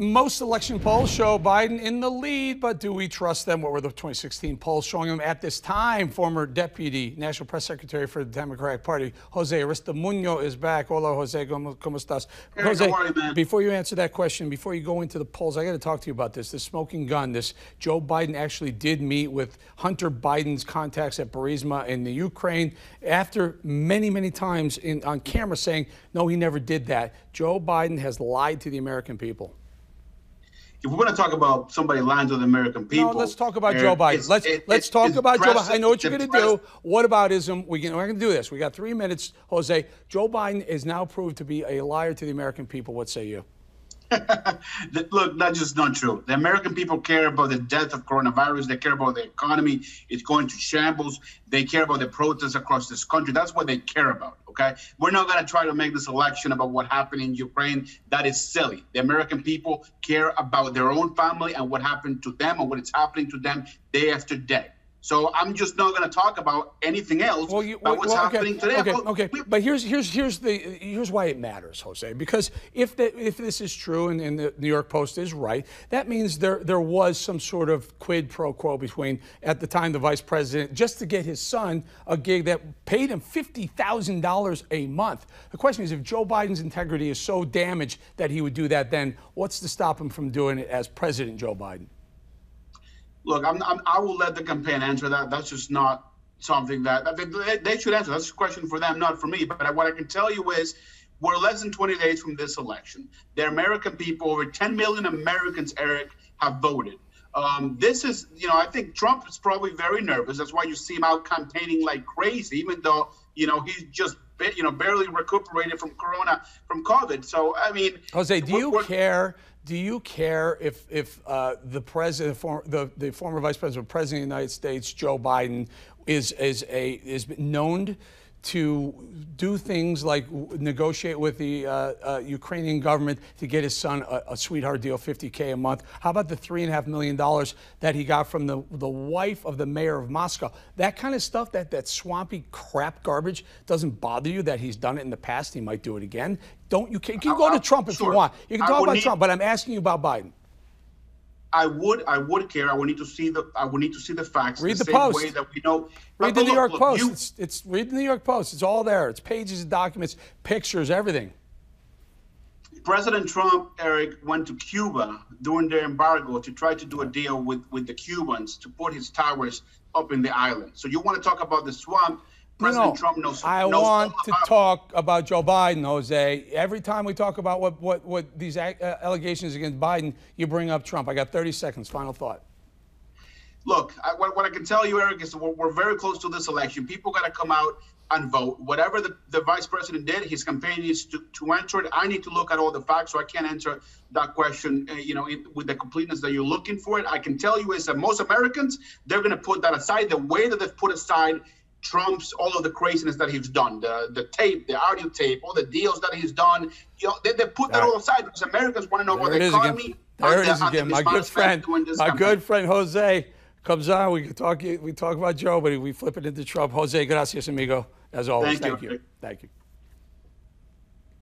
Most election polls show Biden in the lead, but do we trust them? What were the 2016 polls showing him at this time? Former Deputy National Press Secretary for the Democratic Party, Jose Aristimuno, is back. Hola, Jose. ¿Cómo estás? Jose, how are you, man? before you answer that question, before you go into the polls, I got to talk to you about this. This smoking gun, this Joe Biden actually did meet with Hunter Biden's contacts at Burisma in the Ukraine after many, many times on camera saying, no, he never did that. Joe Biden has lied to the American people. If we're going to talk about somebody lying to the American people, no, let's talk about Joe Biden. Let's talk about Joe Biden. I know what you're going to do. What aboutism? We're going to do this. We got 3 minutes, Jose. Joe Biden is now proved to be a liar to the American people. What say you? Look, that's just not true. The American people care about the death of coronavirus. They care about the economy. It's going to shambles. They care about the protests across this country. That's what they care about, okay? We're not going to try to make this election about what happened in Ukraine. That is silly. The American people care about their own family and what happened to them and what is happening to them day after day. So I'm just not going to talk about anything else about what's happening today. Okay. But here's why it matters, Jose. Because if this is true and the New York Post is right, that means there was some sort of quid pro quo between, at the time, the vice president, just to get his son a gig that paid him $50,000 a month. The question is, if Joe Biden's integrity is so damaged that he would do that, then what's to stop him from doing it as President Joe Biden? Look, I will let the campaign answer that. That's just not something that they should answer. That's a question for them, not for me. But what I can tell you is we're less than 20 days from this election. The American people, over 10 million Americans, Eric, have voted. This is, I think Trump is probably very nervous. That's why you see him out campaigning like crazy, even though, he's just, barely recuperated from COVID. So, I mean, Jose, do you care? Do you care if the president, the former vice president, president of the United States, Joe Biden, is known to do things like negotiate with the Ukrainian government to get his son a sweetheart deal, $50K a month? How about the $3.5 million that he got from the wife of the mayor of Moscow? That kind of stuff, that swampy crap garbage, doesn't bother you that he's done it in the past? He might do it again. You can go to Trump if you want. You can talk about Trump, but I'm asking you about Biden. I would care. I would need to see the facts. Read the Post. Way that we know. Read the New York Post. Read the New York Post. It's all there. It's pages of documents, pictures, everything. President Trump, Eric, went to Cuba during their embargo to try to do a deal with the Cubans to put his towers up in the island. So you want to talk about the swamp? President Trump knows. I want to talk about Joe Biden, Jose. Every time we talk about what these allegations against Biden, you bring up Trump. I got 30 seconds. Final thought. Look, what I can tell you, Eric, is we're very close to this election. People got to come out and vote. Whatever the vice president did, his campaign needs to answer it. I need to look at all the facts, so I can't answer that question, with the completeness that you're looking for it. I can tell you is that most Americans, they're going to put that aside the way that they've put aside Trump's all of the craziness that he's done, the tape, the audio tape, all the deals that he's done. They put that all aside because Americans want to know about the economy. There it is again. My good friend Jose comes on. We talk about Joe, but we flip it into Trump. Jose, gracias, amigo. As always, thank you. Thank you.